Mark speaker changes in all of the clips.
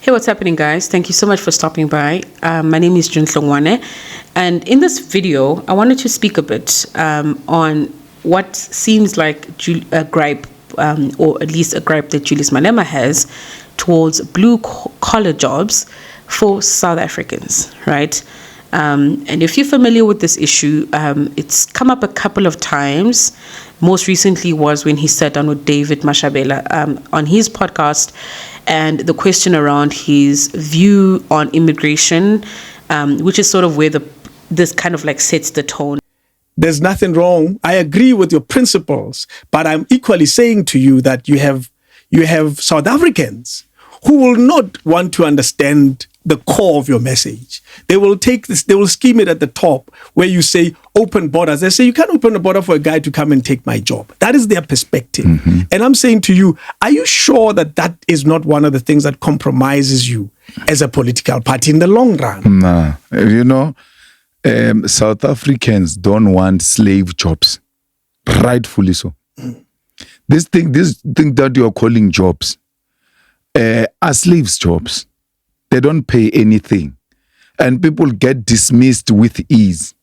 Speaker 1: Hey, what's happening, guys? Thank you so much for stopping by. My name is Julius Malema, and in this video, I wanted to speak a bit on what seems like a gripe, or at least a gripe that Julius Malema has towards blue-collar jobs for South Africans, right? And if you're familiar with this issue, it's come up a couple of times. Most recently was when he sat down with David Mashabela on his podcast, and the question around his view on immigration, which is sort of where this kind of like sets the tone.
Speaker 2: There's nothing wrong. I agree with your principles, but I'm equally saying to you that you have South Africans who will not want to understand the core of your message. They will take this, they will scheme it at the top where you say open borders. They say you can't open a border for a guy to come and take my job. That is their perspective. Mm-hmm. And I'm saying to you, are you sure that that is not one of the things that compromises you as a political party in the long run?
Speaker 3: Nah, South Africans don't want slave jobs, rightfully so. Mm. This thing that you're calling jobs are slaves jobs. They don't pay anything, and people get dismissed with ease.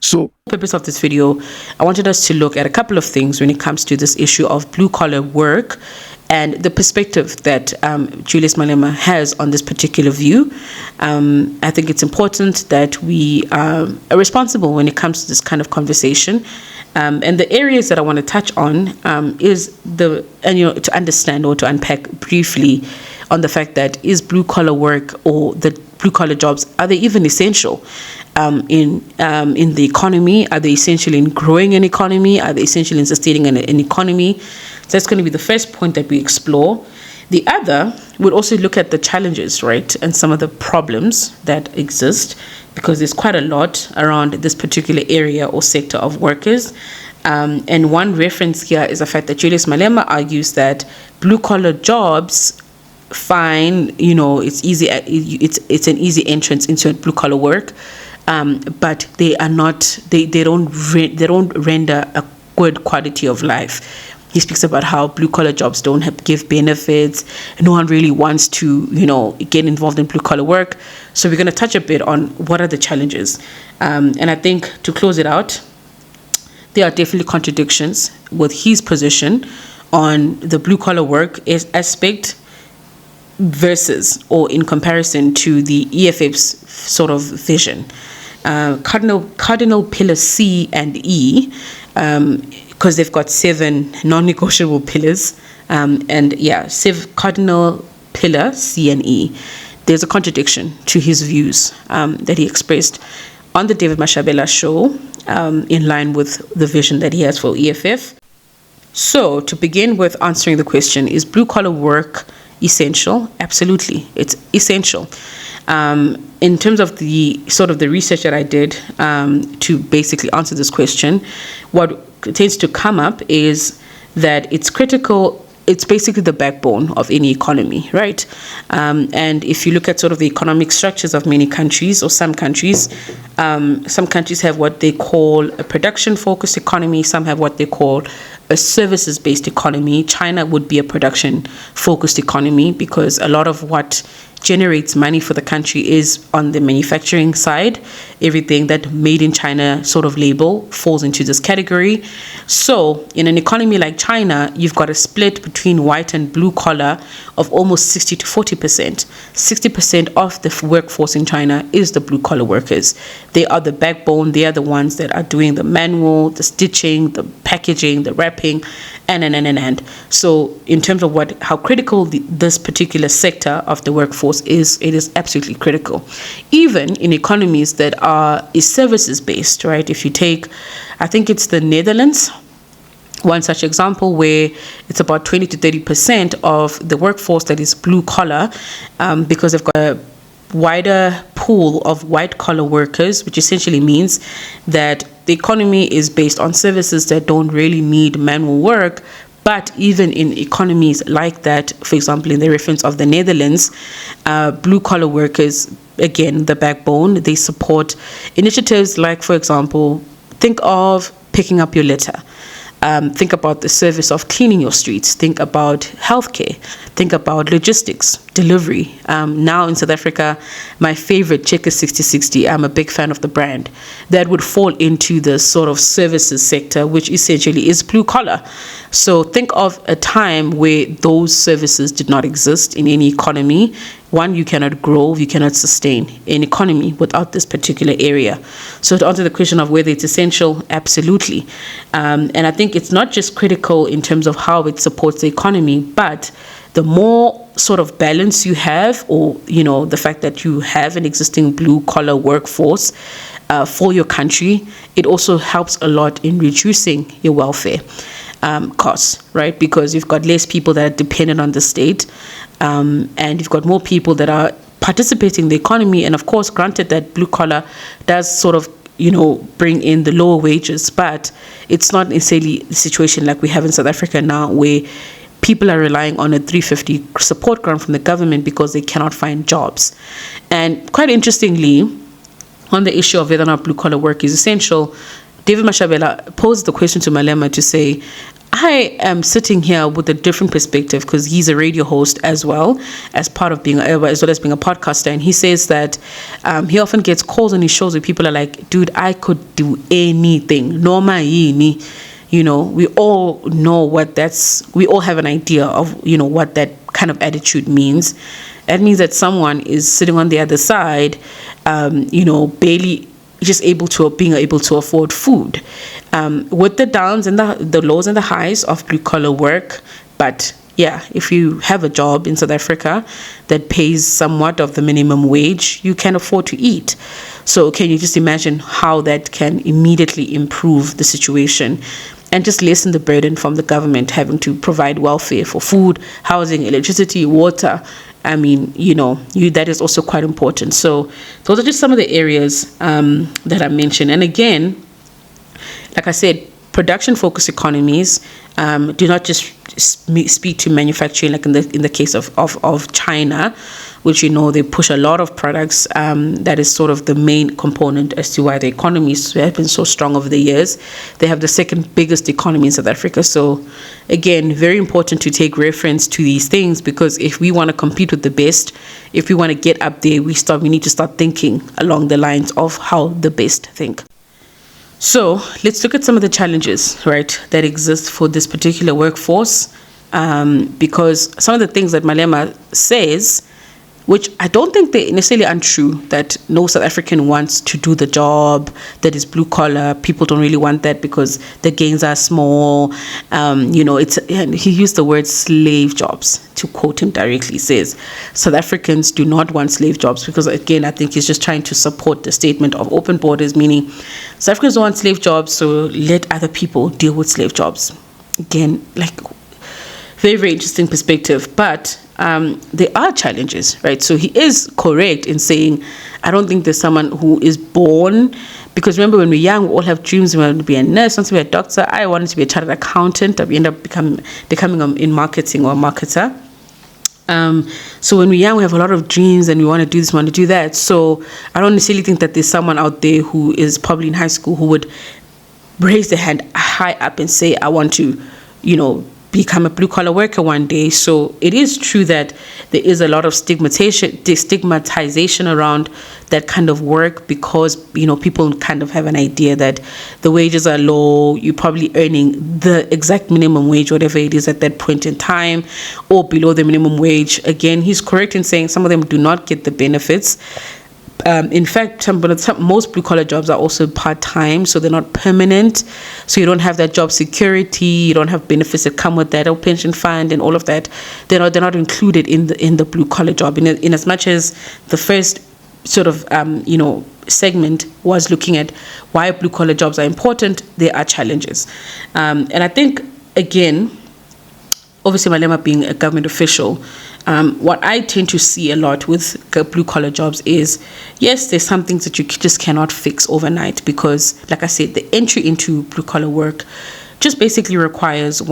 Speaker 3: So,
Speaker 1: the purpose of this video, I wanted us to look at a couple of things when it comes to this issue of blue-collar work and the perspective that Julius Malema has on this particular view. I think it's important that we are responsible when it comes to this kind of conversation. And the areas that I want to touch on is to understand or to unpack briefly on the fact that is blue-collar work or the blue-collar jobs, are they even essential in the economy? Are they essential in growing an economy? Are they essential in sustaining an economy? So that's going to be the first point that we explore. The other would also look at the challenges, right, and some of the problems that exist, because there's quite a lot around this particular area or sector of workers. And one reference here is the fact that Julius Malema argues that blue-collar jobs, fine, it's easy. It's an easy entrance into blue-collar work, but they are not. They don't render a good quality of life. He speaks about how blue-collar jobs don't give benefits. No one really wants to, get involved in blue-collar work. So we're going to touch a bit on what are the challenges. And I think to close it out, there are definitely contradictions with his position on the blue-collar work aspect versus or in comparison to the EFFs sort of vision. Cardinal pillars C and E, because they've got 7 non-negotiable pillars, cardinal pillar C and E. There's a contradiction to his views that he expressed on the David Mashabela show, in line with the vision that he has for EFF. So to begin with answering the question, is blue-collar work essential? Absolutely, it's essential. In terms of the research that I did to basically answer this question, what tends to come up is that it's critical. It's basically the backbone of any economy, right? And if you look at sort of the economic structures of many countries or some countries have what they call a production-focused economy. Some have what they call a services-based economy. China would be a production-focused economy because a lot of what generates money for the country is on the manufacturing side. Everything that made in China sort of label falls into this category. So in an economy like China, you've got a split between white and blue collar of almost 60 to 40%. 60% of the workforce in China is the blue collar workers. They are the backbone. They are the ones that are doing the manual, the stitching, the packaging, the wrapping, and. So in terms of how critical this particular sector of the workforce is, it is absolutely critical. Even in economies that is services based, right? If you take, I think it's the Netherlands, one such example where it's about 20 to 30% of the workforce that is blue collar, because they've got a wider pool of white collar workers, which essentially means that the economy is based on services that don't really need manual work. But even in economies like that, for example, in the reference of the Netherlands, blue-collar workers, again, the backbone, they support initiatives like, for example, think of picking up your litter. Think about the service of cleaning your streets. Think about healthcare. Think about logistics. delivery. Now in South Africa, my favorite Checkers 6060, I'm a big fan of the brand, that would fall into the sort of services sector, which essentially is blue collar. So think of a time where those services did not exist in any economy. One, you cannot grow, you cannot sustain an economy without this particular area. So to answer the question of whether it's essential, absolutely. And I think it's not just critical in terms of how it supports the economy, but the more sort of balance you have, or, the fact that you have an existing blue collar workforce for your country, it also helps a lot in reducing your welfare costs, right? Because you've got less people that are dependent on the state, and you've got more people that are participating in the economy. And of course, granted that blue collar does sort of bring in the lower wages, but it's not necessarily the situation like we have in South Africa now, where people are relying on a 350 support grant from the government because they cannot find jobs. And quite interestingly, on the issue of whether or not blue collar work is essential, David Mashabela posed the question to Malema to say, I am sitting here with a different perspective, because he's a radio host as well as part of being, as well as being a podcaster. And he says that he often gets calls on his shows where people are like, dude, I could do anything. Norma yini. We all know we all have an idea of, what that kind of attitude means. That means that someone is sitting on the other side, barely just being able to afford food, with the downs and the lows and the highs of blue collar work. But yeah, if you have a job in South Africa that pays somewhat of the minimum wage, you can afford to eat. So can you just imagine how that can immediately improve the situation and just lessen the burden from the government having to provide welfare for food, housing, electricity, water? I mean, that is also quite important. So those are just some of the areas that I mentioned. And again, like I said, production-focused economies do not just speak to manufacturing, like in the case of China, which they push a lot of products. That is sort of the main component as to why the economies have been so strong over the years. They have the second biggest economy in South Africa. So again, very important to take reference to these things, because if we want to compete with the best, if we want to get up there, we need to start thinking along the lines of how the best think. So let's look at some of the challenges, right, that exist for this particular workforce, because some of the things that Malema says, which I don't think they're necessarily untrue, that no South African wants to do the job that is blue collar. People don't really want that because the gains are small. He used the word slave jobs, to quote him directly. He says South Africans do not want slave jobs, because again, I think he's just trying to support the statement of open borders, meaning South Africans don't want slave jobs, so let other people deal with slave jobs. Again, like, very, very interesting perspective. But there are challenges, right? So he is correct in saying, I don't think there's someone who is born, because remember, when we're young, we all have dreams. We want to be a nurse, want to be a doctor. I wanted to be a chartered accountant. I ended up becoming in marketing or a marketer. So when we're young, we have a lot of dreams and we want to do this, want to do that. So I don't necessarily think that there's someone out there who is probably in high school who would raise their hand high up and say, I want to, become a blue collar worker one day. So it is true that there is a lot of stigmatization around that kind of work, because people kind of have an idea that the wages are low, you're probably earning the exact minimum wage, whatever it is at that point in time, or below the minimum wage. Again, he's correct in saying some of them do not get the benefits. In fact, most blue-collar jobs are also part-time, so they're not permanent. So you don't have that job security, you don't have benefits that come with that, or pension fund and all of that. They're not included in the blue-collar job. In as much as the first sort of segment was looking at why blue-collar jobs are important, there are challenges. And I think, again, obviously Malema being a government official, what I tend to see a lot with blue-collar jobs is, yes, there's some things that you just cannot fix overnight, because, like I said, the entry into blue-collar work just basically requires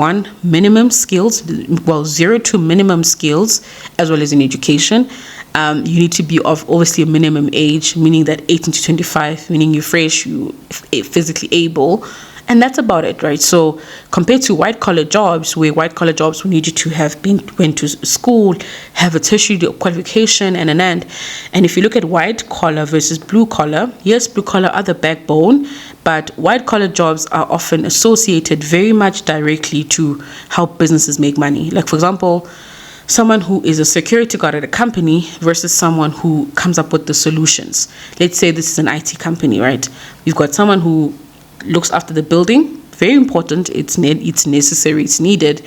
Speaker 1: minimum skills, 0 to minimum skills, as well as in education. You need to be of obviously a minimum age, meaning that 18 to 25, meaning you're fresh, you're physically able, And that's about it, right? So compared to white collar jobs, where white collar jobs will need you to have went to school, have a tertiary qualification and an end. And if you look at white collar versus blue collar, yes, blue collar are the backbone, but white collar jobs are often associated very much directly to how businesses make money. Like, for example, someone who is a security guard at a company versus someone who comes up with the solutions. Let's say this is an IT company, right? You've got someone who looks after the building, very important, it's necessary, it's needed,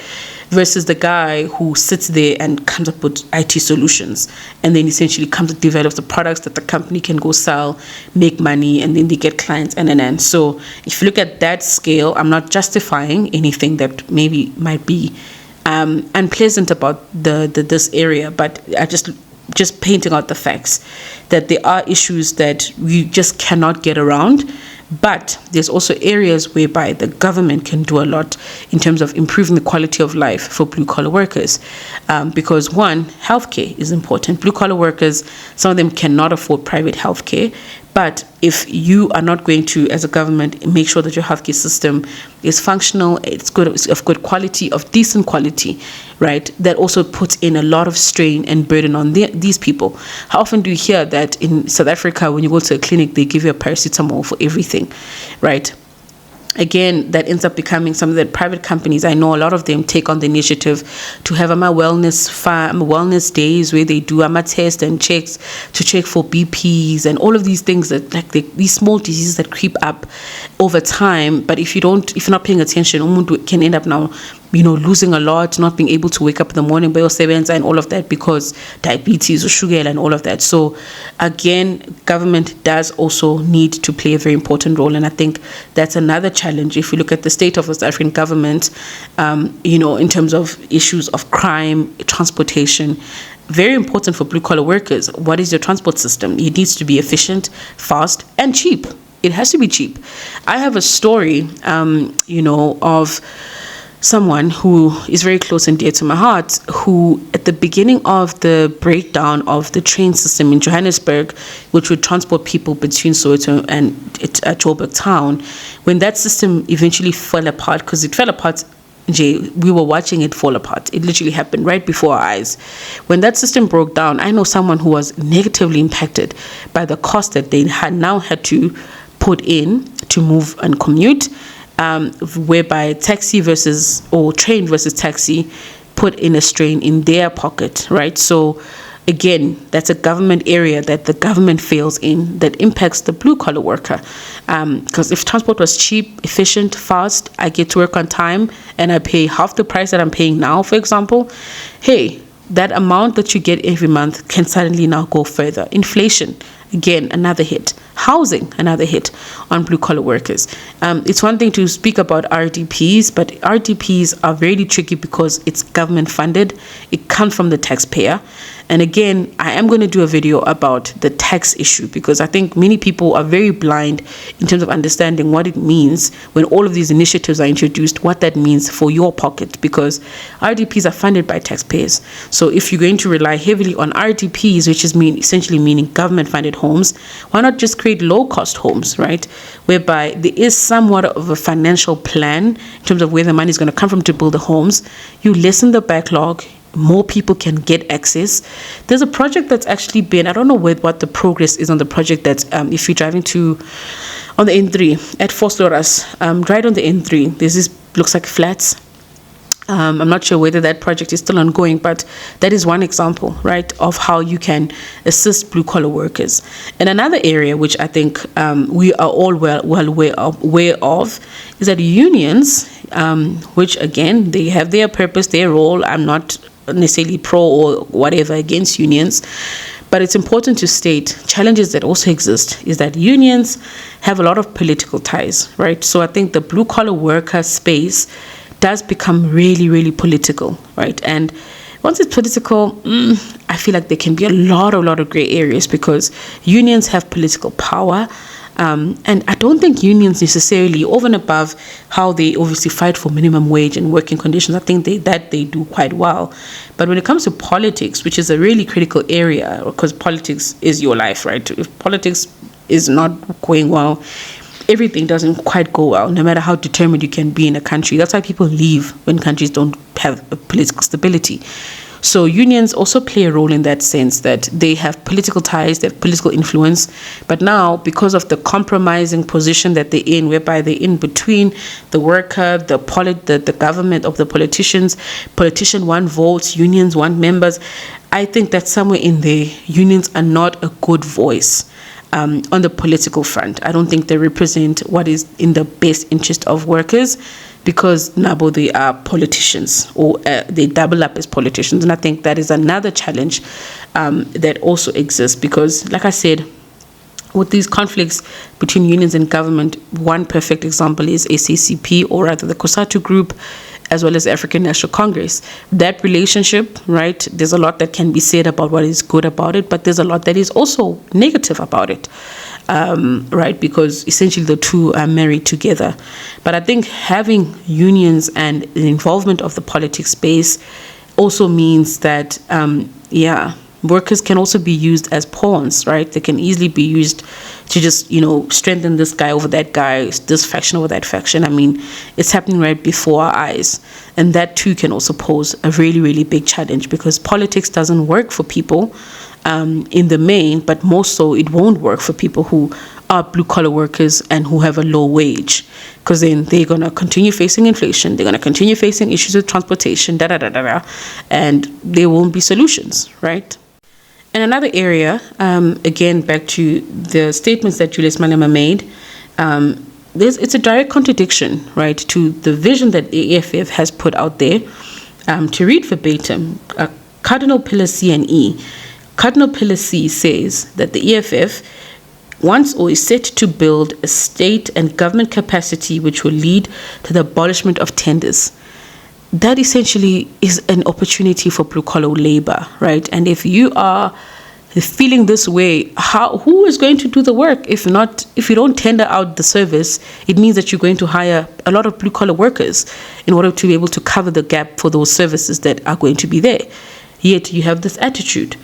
Speaker 1: versus the guy who sits there and comes up with IT solutions and then essentially develops the products that the company can go sell, make money, and then they get clients and. So if you look at that scale, I'm not justifying anything that maybe might be unpleasant about this area, but I just painting out the facts that there are issues that we just cannot get around. But there's also areas whereby the government can do a lot in terms of improving the quality of life for blue-collar workers. Because one, healthcare is important. Blue-collar workers, some of them cannot afford private healthcare. But if you are not going to, as a government, make sure that your healthcare system is functional, it's good, of good quality, of decent quality, right? That also puts in a lot of strain and burden on these people. How often do you hear that in South Africa, when you go to a clinic, they give you a paracetamol for everything, right? Again, that ends up becoming some of the private companies. I know a lot of them take on the initiative to have wellness days where they do test and checks to check for BPs and all of these things that these small diseases that creep up over time. But if you're not paying attention, umuntu can end up now, losing a lot, not being able to wake up in the morning by your sevens and all of that because diabetes or sugar and all of that. So again, government does also need to play a very important role. And I think that's another challenge. If you look at the state of the South African government, in terms of issues of crime, transportation, very important for blue collar workers. What is your transport system? It needs to be efficient, fast, and cheap. It has to be cheap. I have a story, of someone who is very close and dear to my heart, who at the beginning of the breakdown of the train system in Johannesburg, which would transport people between Soweto and Joburg town, when that system eventually fell apart, because it fell apart, we were watching it fall apart. It literally happened right before our eyes. When that system broke down, I know someone who was negatively impacted by the cost that they had to put in to move and commute, whereby taxi or train versus taxi put in a strain in their pocket, right? So again, that's a government area that the government fails in, that impacts the blue collar worker. Because if transport was cheap, efficient, fast, I get to work on time and I pay half the price that I'm paying now, for example, hey, that amount that you get every month can suddenly now go further. Inflation, again, another hit. Housing, another hit on blue-collar workers. It's one thing to speak about RDPs, but RDPs are very tricky because it's government-funded. It comes from the taxpayer. And again, I am going to do a video about the tax issue because I think many people are very blind in terms of understanding what it means when all of these initiatives are introduced, what that means for your pocket, because RDPs are funded by taxpayers. So if you're going to rely heavily on RDPs, which is essentially meaning government-funded homes, why not just create low-cost homes, right? Whereby there is somewhat of a financial plan in terms of where the money is going to come from to build the homes. You lessen the backlog. More people can get access. There's a project that's actually been, I don't know what the progress is on the project that if you're driving on the N3 at Vosloorus, right on the N3, there's this, looks like flats. I'm not sure whether that project is still ongoing, but that is one example, right, of how you can assist blue-collar workers. And another area which I think we are all well aware of is that unions, which again, they have their purpose, their role. I'm not necessarily pro or whatever against unions, but it's important to state challenges that also exist is that unions have a lot of political ties, right? So I think the blue-collar worker space does become really, really political, right? And once it's political, I feel like there can be a lot of gray areas because unions have political power. And I don't think unions necessarily, over and above how they obviously fight for minimum wage and working conditions, I think they do quite well. But when it comes to politics, which is a really critical area, because politics is your life, right? If politics is not going well, everything doesn't quite go well, no matter how determined you can be in a country. That's why people leave when countries don't have a political stability. So unions also play a role in that sense, that they have political ties, they have political influence. But now, because of the compromising position that they're in, whereby they're in between the worker, the government of the politicians, politician want votes, unions want members, I think that somewhere in there, unions are not a good voice on the political front. I don't think they represent what is in the best interest of workers, because Nabo, they are politicians, or they double up as politicians. And I think that is another challenge that also exists, because, like I said, with these conflicts between unions and government, one perfect example is SACP, or rather the COSATU group, as well as the African National Congress. That relationship, right, there's a lot that can be said about what is good about it, but there's a lot that is also negative about it. Right, because essentially the two are married together. But I think having unions and the involvement of the politics space also means that, workers can also be used as pawns, right? They can easily be used to just, strengthen this guy over that guy, this faction over that faction. I mean, it's happening right before our eyes. And that too can also pose a really, really big challenge, because politics doesn't work for people in the main, but more so it won't work for people who are blue-collar workers and who have a low wage, because then they're going to continue facing inflation, they're going to continue facing issues with transportation, and there won't be solutions, right? And another area, again, back to the statements that Julius Malema made, it's a direct contradiction, right, to the vision that the EFF has put out there. To read verbatim, Cardinal Pillar C and E. Cardinal Pillar C says that the EFF wants or is set to build a state and government capacity which will lead to the abolishment of tenders. That essentially is an opportunity for blue-collar labor, right? And if you are feeling this way, who is going to do the work? If you don't tender out the service, it means that you're going to hire a lot of blue-collar workers in order to be able to cover the gap for those services that are going to be there. Yet you have this attitude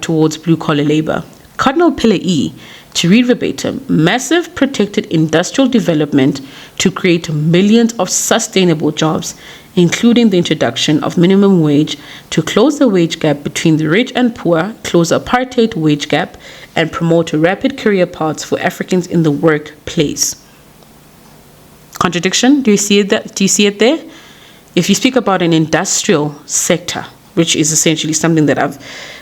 Speaker 1: towards blue-collar labor. Cardinal Pillar E, to read verbatim, massive protected industrial development to create millions of sustainable jobs, including the introduction of minimum wage to close the wage gap between the rich and poor, close the apartheid wage gap, and promote rapid career paths for Africans in the workplace. Contradiction? Do you see it there? If you speak about an industrial sector, which is essentially something that I've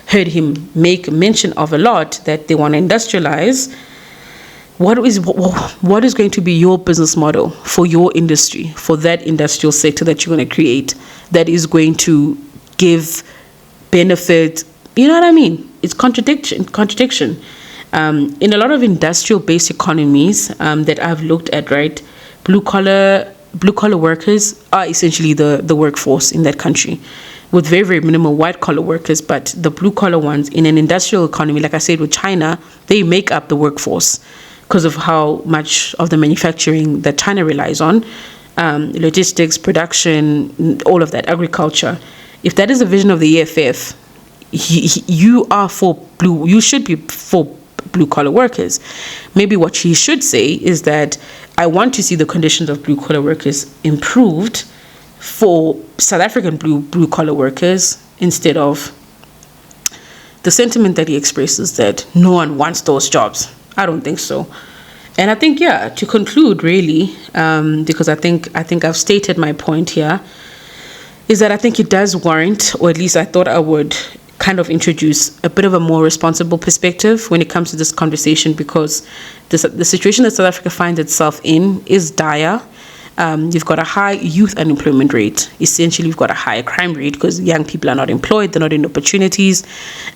Speaker 1: heard him make mention of a lot, that they want to industrialize, what is going to be your business model for your industry, for that industrial sector that you're going to create, that is going to give benefit? You know what I mean? It's contradiction. In a lot of industrial-based economies that I've looked at, right, blue-collar workers are essentially the workforce in that country, with very, very minimal white-collar workers. But the blue-collar ones in an industrial economy, like I said with China, they make up the workforce because of how much of the manufacturing that China relies on, logistics, production, all of that, agriculture. If that is the vision of the EFF, you should be for blue-collar workers. Maybe what he should say is that I want to see the conditions of blue-collar workers improved for South African blue-collar workers, instead of the sentiment that he expresses that no one wants those jobs. I don't think so. And I think, to conclude really, because I think I've stated my point here, is that I think it does warrant, or at least I thought I would kind of introduce a bit of a more responsible perspective when it comes to this conversation, because the situation that South Africa finds itself in is dire. You've got a high youth unemployment rate. Essentially, you've got a higher crime rate because young people are not employed, they're not in opportunities.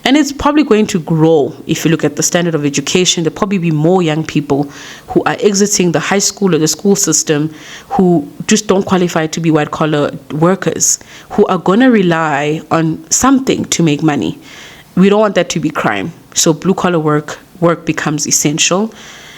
Speaker 1: And it's probably going to grow. If you look at the standard of education, there'll probably be more young people who are exiting the high school or the school system who just don't qualify to be white-collar workers, who are going to rely on something to make money. We don't want that to be crime. So blue-collar work becomes essential.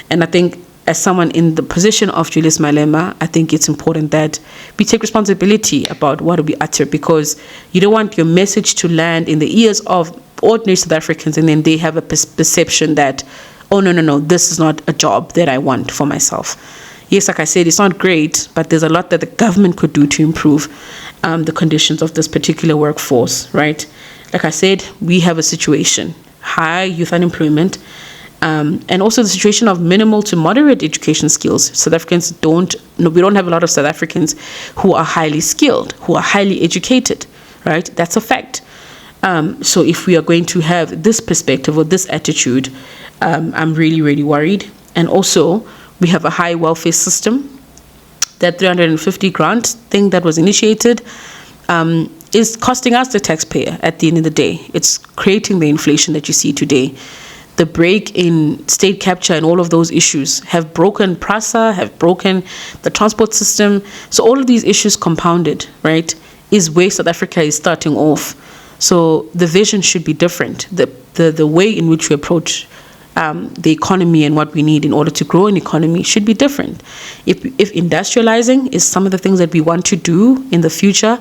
Speaker 1: And I think, as someone in the position of Julius Malema, I think it's important that we take responsibility about what we utter, because you don't want your message to land in the ears of ordinary South Africans and then they have a perception that, oh, no, this is not a job that I want for myself. Yes, like I said, it's not great, but there's a lot that the government could do to improve the conditions of this particular workforce, right? Like I said, we have a situation, high youth unemployment, and also the situation of minimal to moderate education skills. South Africans we don't have a lot of South Africans who are highly skilled, who are highly educated, right? That's a fact. So if we are going to have this perspective or this attitude, I'm really, really worried. And also, we have a high welfare system. That 350 grant thing that was initiated is costing us, the taxpayer, at the end of the day. It's creating the inflation that you see today. The break in state capture and all of those issues have broken PRASA, have broken the transport system. So all of these issues compounded, right, is where South Africa is starting off. So the vision should be different. The way in which we approach the economy and what we need in order to grow an economy should be different. If industrializing is some of the things that we want to do in the future,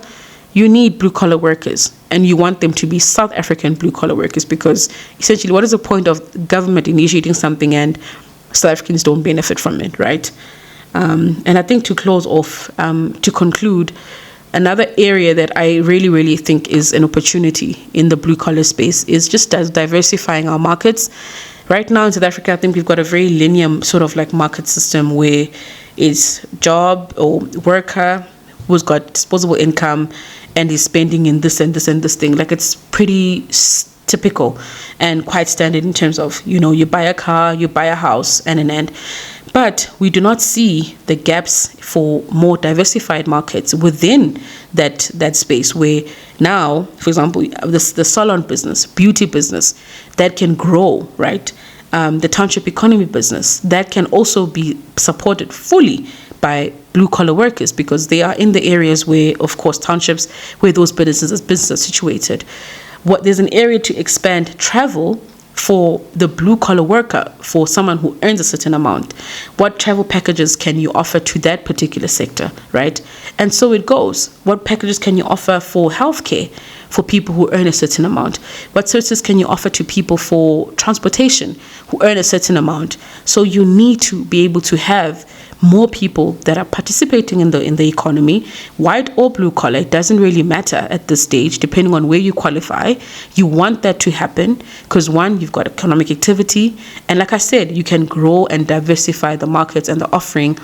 Speaker 1: you need blue-collar workers, and you want them to be South African blue-collar workers, because essentially, what is the point of government initiating something and South Africans don't benefit from it, right? And I think to close off, to conclude, another area that I really, really think is an opportunity in the blue-collar space is just diversifying our markets. Right now in South Africa, I think we've got a very linear sort of like market system where it's job or worker who's got disposable income and is spending in this and this and this thing. Like, it's pretty typical and quite standard in terms of, you buy a car, you buy a house, and an end. But we do not see the gaps for more diversified markets within that space, where now, for example, the salon business, beauty business, that can grow, right? The township economy business, that can also be supported fully by blue-collar workers, because they are in the areas where, of course, townships, where those businesses are situated. There's an area to expand travel for the blue-collar worker, for someone who earns a certain amount. What travel packages can you offer to that particular sector, right? And so it goes. What packages can you offer for healthcare for people who earn a certain amount? What services can you offer to people for transportation who earn a certain amount? So you need to be able to have more people that are participating in the economy, white or blue collar. It doesn't really matter at this stage, depending on where you qualify. You want that to happen because, one, you've got economic activity, and like I said, you can grow and diversify the markets and the offering,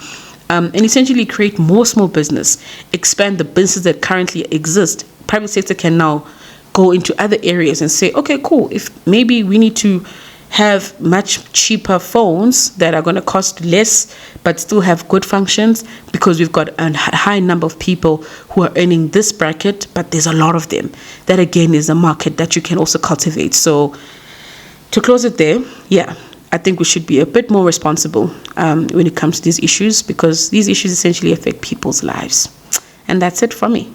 Speaker 1: and essentially create more small business, expand the businesses that currently exist. Private sector can now go into other areas and say, okay, cool, if maybe we need to have much cheaper phones that are going to cost less but still have good functions, because we've got a high number of people who are earning this bracket, but there's a lot of them. That again is a market that you can also cultivate. So to close it there, I think we should be a bit more responsible when it comes to these issues, because these issues essentially affect people's lives. And that's it from me.